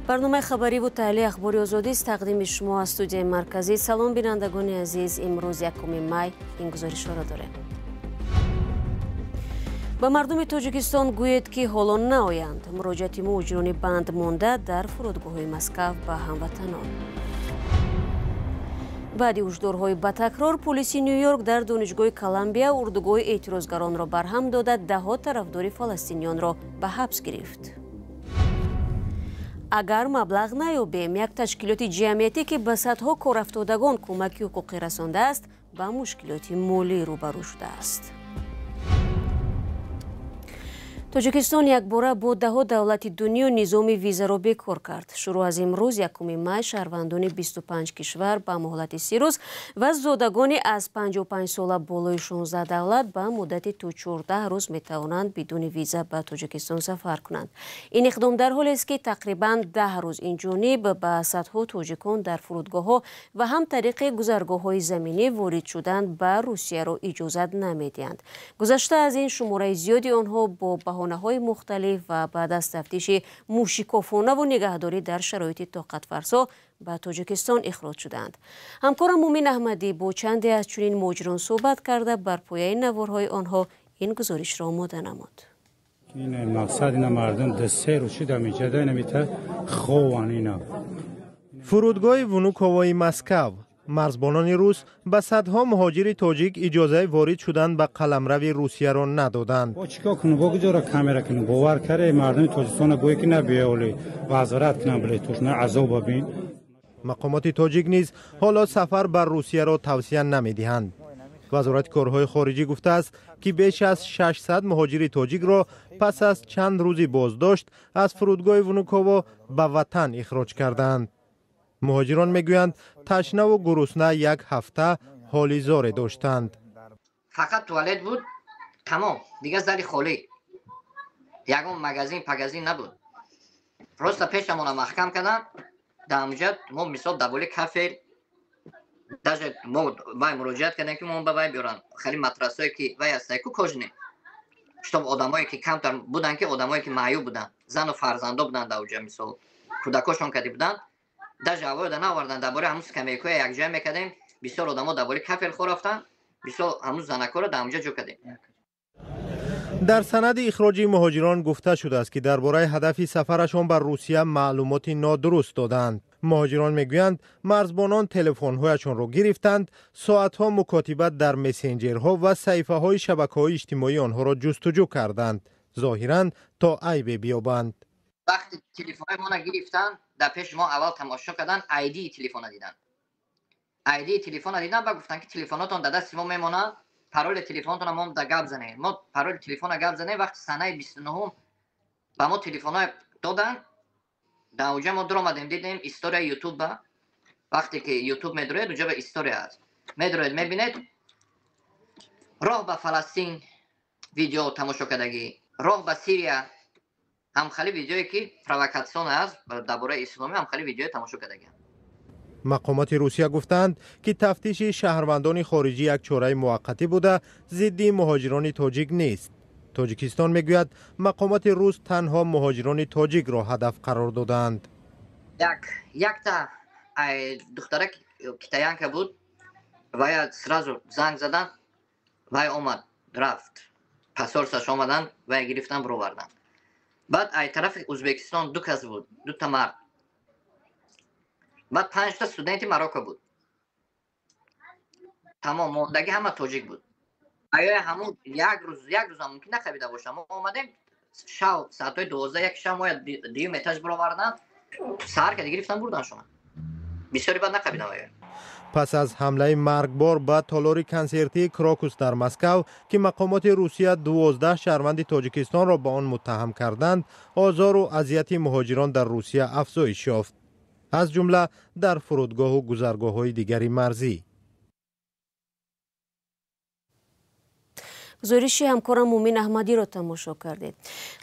برنامه خبری و تحلیل اخباری آزادی است تقدیم شما از استودیوی مرکزی. سلام بینندگان عزیز، امروز 1 می این گزارش را داریم. به مردم تاجیکستان گوید که حالا نآیند. مراجعت مهاجران بند مانده در فرودگاه مسکو به هموطنان. بعد هشدارهای با تکرار پلیس نیویورک در دانشگاه کلمبیا اردوگاه اعتراضگران را برهم داده، دهها طرفدار فلسطینیان را به حبس گرفت. اگر مبلغ نیابیم، یک تشکیلات جمعیتی که به صدها کارافتادگان کمک حقوقی رسانده است به مشکلات مالی روبرو شده است. تاجیکستان یک باره با دهها دولت دنیا نظام ویزا را بیکار کرد. شروع از امروز 1 می شهروندان 25 کشور به مهلت 30 روز و زادگان از 55 ساله بالای 16 دولت به مدت تا 14 روز می توانند بدون ویزا به تاجیکستان سفر کنند. این اقدام در حالی است که تقریبا 10 روز این جانب به صدها تاجیکان در فرودگاه‌ها و هم طریق گذرگاه‌های زمینی وارد شدن به روسیه را اجازه نمی‌دهند. گذشته از این شماره زیادی آنها با بهانه‌های مختلف و بعد از تفتیش موشکافانه و نگهداری در شرایط طاقت فرسا به تاجیکستان اخراج شدند. همکارم مومن احمدی با چندی از چنین مهاجران صحبت کرده بر پایه نوارهای آنها این گزارش را آماده نمود. این مقصد اینا مردم دسته رو شده میجده نمیته خوان اینا. فرودگاه ونوکووای مسکو مرزبانان روس به صدها مهاجر تاجیک اجازه وارد شدن به قلمرو روسیه را ندادند. با چیکار کنه بگذار کامera کنه باور کنه مردم تاجیکستان گوی که نبیه ولی وزارت کنه بله توش نه عذاب ببین. مقامات تاجیک نیز حالا سفر بر روسیه را توصیه نمی‌دهند. وزارت کارهای خارجه گفته است که بیش از 600 مهاجر تاجیک را پس از چند روزی بازداشت از فرودگاه ونوکووا به وطن اخراج کردند. مهاجران میگویند تشنه و گرسنه یک هفته حالی زار داشتند. فقط توالت بود تمام دیگه زلی خالی. یگون مگزین نبود. راست پیشمون محکم کردن. در اونجا ما مثال دبولی کافه даже ما وای مراجعت کردن که ما به وای بیارن خیلی مدرسه‌ای که وای هستن که کجنه شتاب آدمایی که کمتر بودن که آدمایی که معیوب بودن زن و فرزندا بودن در اونجا مثال کودکاشون کردی بودن даже آورد نآوردن درباره همون کمیکای یک جای میکردیم بسیار آدما درباره کافل خور رفتن بسیار همون زنکا رو در اونجا جو کردیم. در سند اخراج مهاجران گفته شده است که درباره هدف سفرشان بر روسیه معلومات نادرست دادند. مهاجران میگویند مرزبانان تلفن‌هایشان را گرفتند، ساعت‌ها مکاتبت در مسنجرها و صفحه‌های شبکه‌های اجتماعی آنها را جستجو کردند، ظاهراً تا عیب بیابند. وقتی تلفن ما را گرفتن در پیش ما اول تماشا کردن آیدی تلفن دیدن. آیدی تلفن دیدن و گفتن که تلفناتون در دست ما میمونه، پرول تلفنتون ما در گپ زنه. ما پرول تلفن گپ زنه وقتی سنه 29 با ما تلفن‌ها دادن. در اونجا ما در اومدیم دیدیم استوری یوتیوب وقتی که یوتیوب میدروید اونجا به استوری هست میدروید میبینید راه به فلسطین ویدیو تماشا کردگی راه به سوریه هم خیلی ویدیویی که پرووکاسیون است درباره اسلامی هم خیلی ویدیو تماشا کردگی. مقامات روسیه گفتند که تفتیش شهروندان خارجی یک چاره موقتی بوده، ضد مهاجران تاجیک نیست. تاجیکستان میگوید مقامات روس تنها مهاجران تاجیک را هدف قرار دادند. یک تا دخترک کیتاینکا بود و سرازو زنگ زدن و اومد رفت پاسپورتش اومدن و گرفتن برو بردن. بعد ای طرف ازبکستان دو کس بود، دو تا مرد. بعد 5 تا استودنت مراکو بود. تمام موندگی همه تاجیک بود. آیا همون یک روز هم ممکن نخوابیده باشم. ما اومدیم شب ساعت 12 یک شب ما دیو متاج برو بردن سر که گرفتن بردن شما. بسیاری بعد نخوابیدم. پس از حمله مرگبار به تالار کنسرتی کراکوس در مسکو که مقامات روسیه 12 شهروند تاجیکستان را به آن متهم کردند، آزار و اذیت مهاجران در روسیه افزایش یافت، از جمله در فرودگاه و گذرگاه‌های دیگری مرزی. گزارش همکارم مومین احمدی را تماشا کردید.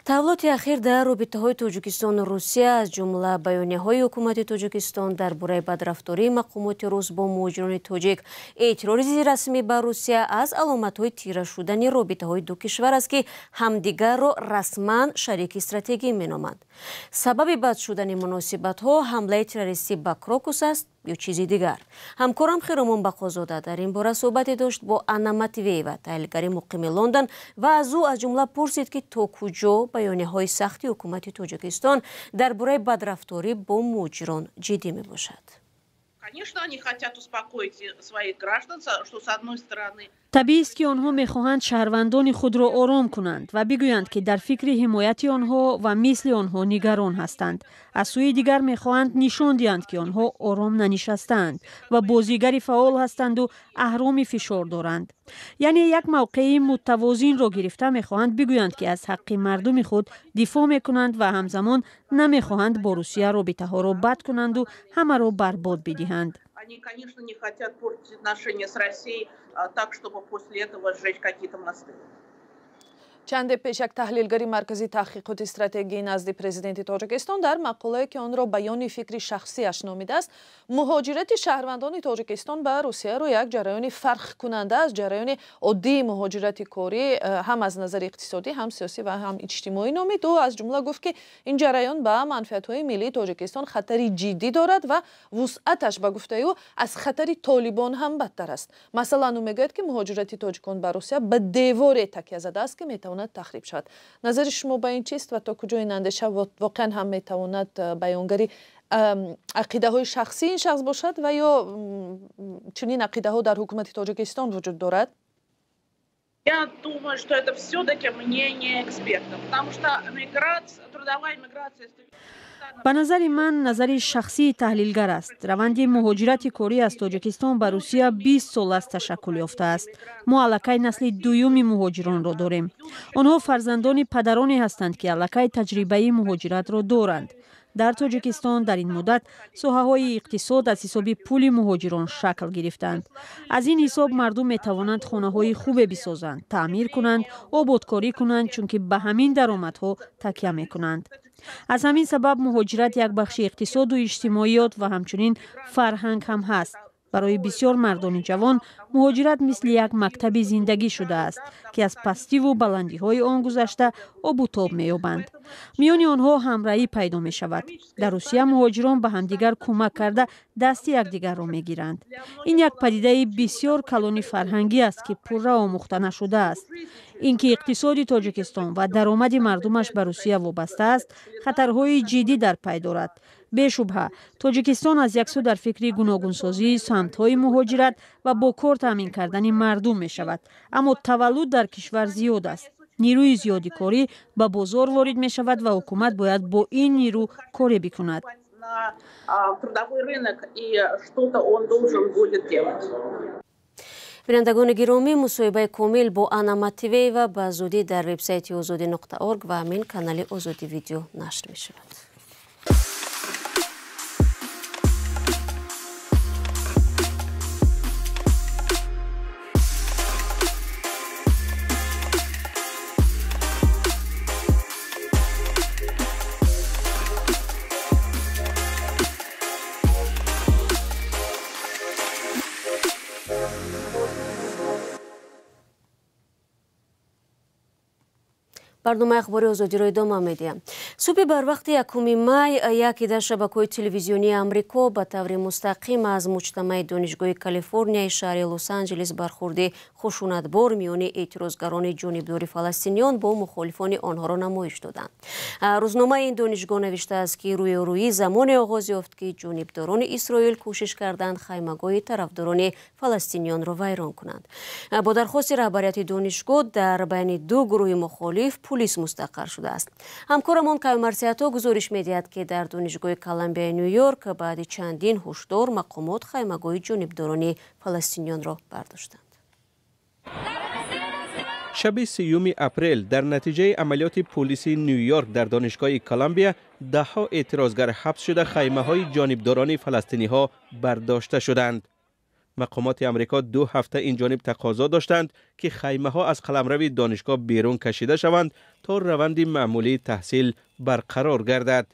تحولات اخیر در رابطه‌های تاجیکستان و روسیه از جمله بیانیه‌های حکومت تاجیکستان درباره بدرفتاری مقامات روس با مهاجران تاجیک، اعتراض رسمی بر روسیه از علامت‌های تیره شدن رابطه‌های دو کشور است که همدیگر را رسما شریک استراتژی می‌نامند. سبب بد شدن مناسبت‌ها حمله تروریستی به کراکوس است یا چیزی دیگر؟ همکارم خیرمان بقازاده در این باره صحبت داشت با انا ماتیویوا، تحلیلگر مقیم لندن، و از او از جمله پرسید که تا کجا بیانیه‌های سختی حکومت تاجیکستان درباره بدرفتاری با مهاجران جدی می باشد. طبیعی است که آنها می‌خواهند شهروندان خود را آرام کنند و بگویند که در فکر حمایت آنها و مثل آنها نگران هستند. از سوی دیگر می‌خواهند نشان دهند که آنها آرام ننشستند و بازیگر فعال هستند و اهرام فشار دارند. یعنی یک موقع متوازن را گرفته می‌خواهند بگویند که از حق مردم خود دفاع می‌کنند و همزمان نمی‌خواهند با روسیه رابطه‌ها را بد کنند و همه را برباد بدهند. Они, конечно, не хотят портить отношения с Россией так, чтобы после этого сжечь какие-то мосты. چند پیش یک تحلیلگر مرکزی تحقیقات استراتژی نزد پرزیدنت تاجیکستان در مقاله که آن را بیان فکری شخصیش نامیده است، مهاجرت شهروندان تاجیکستان به روسیه را یک جریان فرق کننده از جریان عادی مهاجرت کاری هم از نظر اقتصادی، هم سیاسی و هم اجتماعی نامید و از جمله گفت که این جریان به منفعت‌های ملی تاجیکستان خطری جدی دارد و وسعتش به گفته او از خطر طالبان هم بدتر است. مثلا او میگوید که مهاجرت تاجیکان به روسیه به دیوار تکیه زده است که میتواند تخریب شد. نظر شما به این چیست و تا کجا این اندیشه واقعا هم میتواند بیانگری عقیده های شخصی این شخص باشد و یا چنین عقیده ها در حکومت تاجیکستان وجود دارد؟ Я думаю, что это все-таки мнение экспертов, потому что трудовая миграция... به نظر من نظر شخصی تحلیلگر است. روند مهاجرت کاری از تاجیکستان به روسیه 20 سال است تشکل یافته است. ما الکی نسل دوم مهاجران را داریم. آنها فرزندان پدرانی هستند که الکی تجربه مهاجرت را دارند. در تاجیکستان در این مدت ساحه‌های اقتصاد از حساب پول مهاجران شکل گرفتند. از این حساب مردم می توانند خانه‌های خوب بسازند، تعمیر کنند، آبادکاری کنند، چون که به همین درآمدها تکیه می کنند. از همین سبب مهاجرت یک بخش اقتصاد و اجتماعیات و همچنین فرهنگ هم هست. برای بسیار مردان جوان مهاجرت مثل یک مکتب زندگی شده است که از پستی و بلندی های آن گذشته آب و تاب می‌یابند. میان آنها همراهی پیدا می شود. در روسیه مهاجران به همدیگر کمک کرده دست یکدیگر را میگیرند. این یک پدیده بسیار کلان فرهنگی است که پوره آموخته نشده است. اینکه اقتصاد تاجیکستان و درآمد مردمش به روسیه وابسته است، خطرهای جدی در پی دارد. بی‌شبهه تاجیکستان از یک سو در فکر گوناگونسازی سمت‌های مهاجرت و با کار تامین کردن مردم می شود، اما تولد در کشور زیاد است. نیروی زیادی کاری به بازار وارد می شود و حکومت باید با این نیرو کاری بکند. بینندگان گرامی، مصاحبه کامل با انا ماتیویوا به زودی در وبسایت azadi.org و همین کانال آزادی ویدیو نشر می شود. برنامه اخباری آزادی را ادامه می‌دهیم. صبح بر وقت 1 می یکی در شبکه‌های تلویزیونی آمریکا به طور مستقیم از مجتمع دانشگاه کالیفرنیا شهر لس آنجلس برخورد خشونتبار میان اعتراضگران جانبدار فلسطینیان با مخالفان آنها را نمایش دادند. روزنامه این دانشگاه نوشته است که روی زمان آغاز یافت که جانبداران اسرائیل کوشش کردند خیمه‌گاه طرفداران فلسطینیان را ویران کنند. با درخواست رهبریت دانشگاه در بین دو گروه مخالف پلیس مستقر شده است. همکارمان کایو مرسیاتو گزارش می‌دهد که در دانشگاه کلمبیا نیویورک بعد چندین هشدار مقامات خیمه‌گاه جانبداران فلسطینیان را برداشتند. شب 3 اپریل در نتیجه عملیات پلیس نیویورک در دانشگاه کلمبیا ده‌ها اعتراضگر حبس شده خیمه‌های جانبداران فلسطینی‌ها برداشته شدند. مقامات امریکا 2 هفته این جانب تقاضا داشتند که خیمه ها از قلمرو دانشگاه بیرون کشیده شوند تا روند معمولی تحصیل برقرار گردد.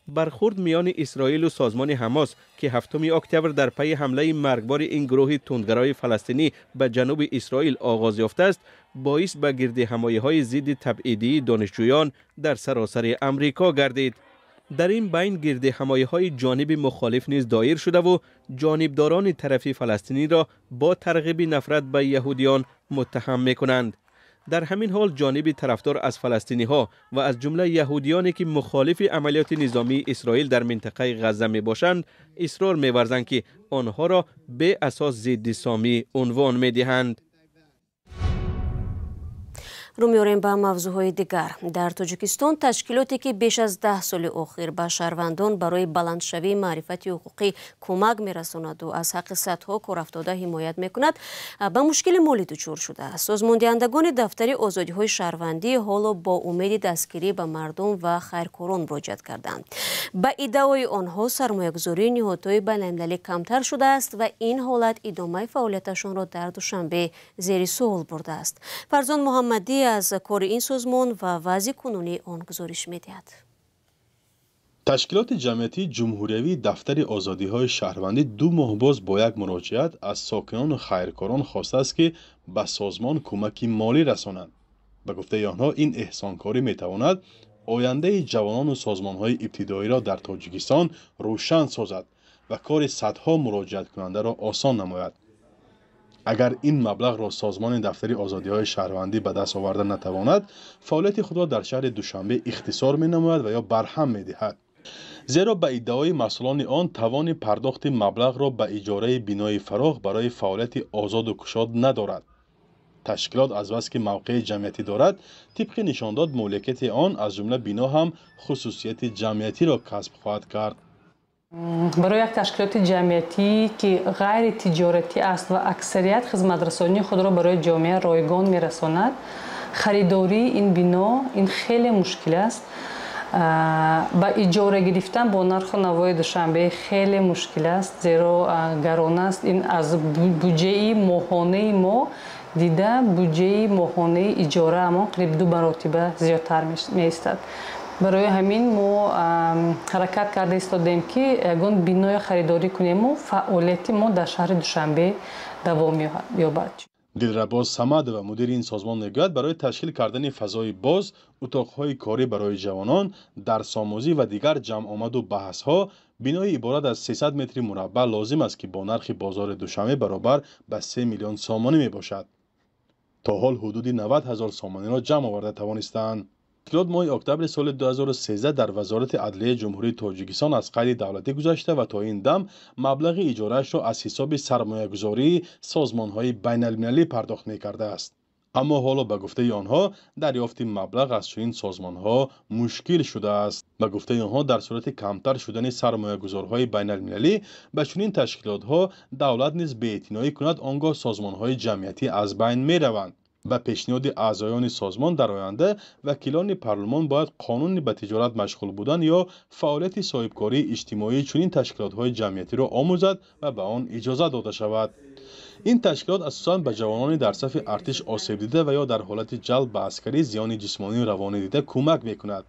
برخورد میان اسرائیل و سازمان حماس که 7 اکتبر در پی حمله مرگبار این گروه تندگرای فلسطینی به جنوب اسرائیل آغاز یافته است، باعث به گردهمایی‌های ضد تبعیدی دانشجویان در سراسر امریکا گردید. در این بین گردهمایی‌های جانب مخالف نیز دایر شده و جانبداران طرف فلسطینی را با ترغیب نفرت به یهودیان متهم می‌کنند. در همین حال جانب طرفدار از فلسطینی ها و از جمله یهودیانی که مخالف عملیات نظامی اسرائیل در منطقه غزه می باشند اصرار می ورزند که آنها را به اساس ضد سامی عنوان می دهند. رو می‌آوریم به موضوعهای دیگر. در تاجیکستان تشکیلاتی که بیش از 10 سال اخیر به شهروندان برای بلندشوی معرفت حقوقی کمک می‌رساند و از حق صدها کار افتاده حمایت می‌کند، به مشکل مالی دچار شده است. سازماندهندگان دفتر آزادی‌های شهروندی حالا با امید دستگیری به مردم و خیرکاران مراجعت کردند. به ادعای آنها سرمایه‌گذاری نهادهای بین‌المللی کمتر شده است و این حالت ادامه فعالیتشان را در دوشنبه زیر سوال برده است. فرزان محمدی از کار این سازمان و وضع کنونی آن گزارش می‌دهد. تشکیلات جمعیتی جمهوریوی دفتر آزادی‌های شهروندی 2 ماه باز با یک مراجعت از ساکنان و خیرکاران خواسته است که به سازمان کمک مالی رسانند. به گفته آنها این احسانکاری می‌تواند آینده جوانان و سازمان‌های ابتدایی را در تاجیکستان روشن سازد و کار صدها مراجعت کننده را آسان نماید. اگر این مبلغ را سازمان دفتر آزادی‌های شهروندی به دست آورده نتواند، فعالیت خود را در شهر دوشنبه اختصار می‌نماید و یا برهم می‌دهد. زیرا به ادعای مسئولان آن توان پرداخت مبلغ را به اجاره بینای فراغ برای فعالیت آزاد و گشاد ندارد. تشکیلات از بس که موقع جمعیتی دارد، طبق نشانداد مالکیت آن از جمله بنا هم خصوصیت جمعیتی را کسب خواهد کرد. برای یک تشکیلات جمعیتی که غیر تجارتی است و اکثریت خدمت‌رسانی خود را برای جامعه رایگان می‌رساند، خریداری این بنا این خیلی مشکل است. با اجاره گرفتن با نرخ و نوای دوشنبه خیلی مشکل است، زیرا گران است. این از بودجه ماهانه ما دیده بودجه ماهانه اجاره ما قریب 2 مرتبه زیادتر می‌ایستد. برای همین ما حرکت کرده ایستادیم که یگان بینای خریداری کنیم و فعالیت ما در شهر دوشنبه دوام یابد. دلرباز صمد و مدیر این سازمان میگوید برای تشکیل کردن فضای باز، اتاقهای کاری برای جوانان، درس‌آموزی و دیگر جمع آمد و بحث‌ها، بینای عبارت از 300 متر مربع لازم است که با نرخ بازار دوشنبه برابر به 3 میلیون سامانی میباشد. تا حال حدود 90,000 سامانی را جمع آورده توانستند. تشکیلات ماه اکتبر سال 2013 در وزارت عدلیه جمهوری تاجیکستان از قید دولتی گذشته و تا این دم مبلغ اجاره‌اش را از حساب سرمایه‌گذاری سازمان‌های بین‌المللی پرداخت می‌کرده است. اما حالا به گفته آنها دریافت مبلغ از چنین سازمان‌ها مشکل شده است. به گفته آنها در صورت کمتر شدن سرمایه‌گذارهای بین‌المللی به چنین تشکیلات‌ها دولت نیز بی‌اعتنایی کند، آنگاه سازمان‌های جمعیتی از بین می‌روند. و پیشنهاد اعضایان سازمان در آینده وکیلان پارلمان باید قانون به تجارت مشغول بودن یا فعالیت صاحبکاری اجتماعی چنین تشکیلات‌های جمعیتی را آموزد و به آن اجازه داده شود. این تشکیلات اساساً به جوانان در صف ارتش آسیب دیده و یا در حالت جلب به عسکری زیان جسمانی و روانی دیده کمک می‌کند.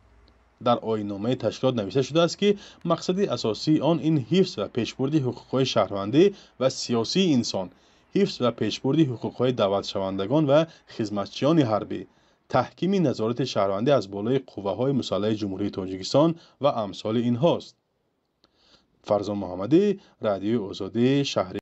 در آیین‌نامه تشکیلات نوشته شده است که مقصد اساسی آن این حفظ و پیشبرد حقوق‌های شهروندی و سیاسی انسان، حفظ و پیشبرد حقوق‌های دعوت شوندگان و خدمتچیان حربی، تحکیم نظارت شهروندی از بالای قوه‌های مسلح جمهوری تاجیکستان و امثال اینهاست. فرزان محمدی، رادیو آزادی شهری.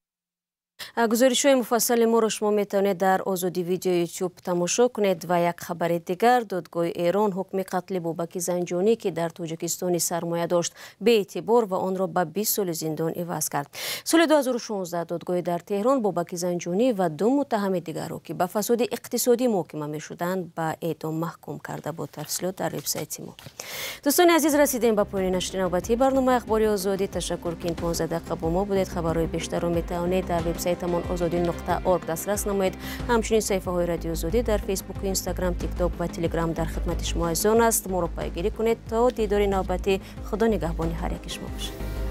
گزارش‌های مفصل ما را شما میتوانید در آزادی ویدیو یوتیوب تماشا کنید. و یک خبر دیگر، دادگاه ایران حکم قتل بابک زنجانی که در تاجیکستان سرمایه داشت به اعتبار و آن را به 20 سال زندان عوض کرد. سال 2016 دادگاه در تهران بابک زنجانی و 2 متهم دیگر را که به فساد اقتصادی محاکمه می‌شدند به اعدام محکوم کرده بود. تفصیلات در وبسایت ما. دوستان عزیز، رسیدیم به پایان نشر نوبتی برنامه اخباری آزادی. تشکر که این 15 دقیقه با ما بودید. خبرهای بیشتر را میتوانید در وبسایت azadi.org دسترس نمایید. همچنین صفحه های رادیو آزادی در فیسبوک، اینستاگرام، تیک تاک و تلگرام در خدمت شما است. ما را پیگیری کنید تا دیدار نوبتی. خدا نگهبان هر یک شما باشه.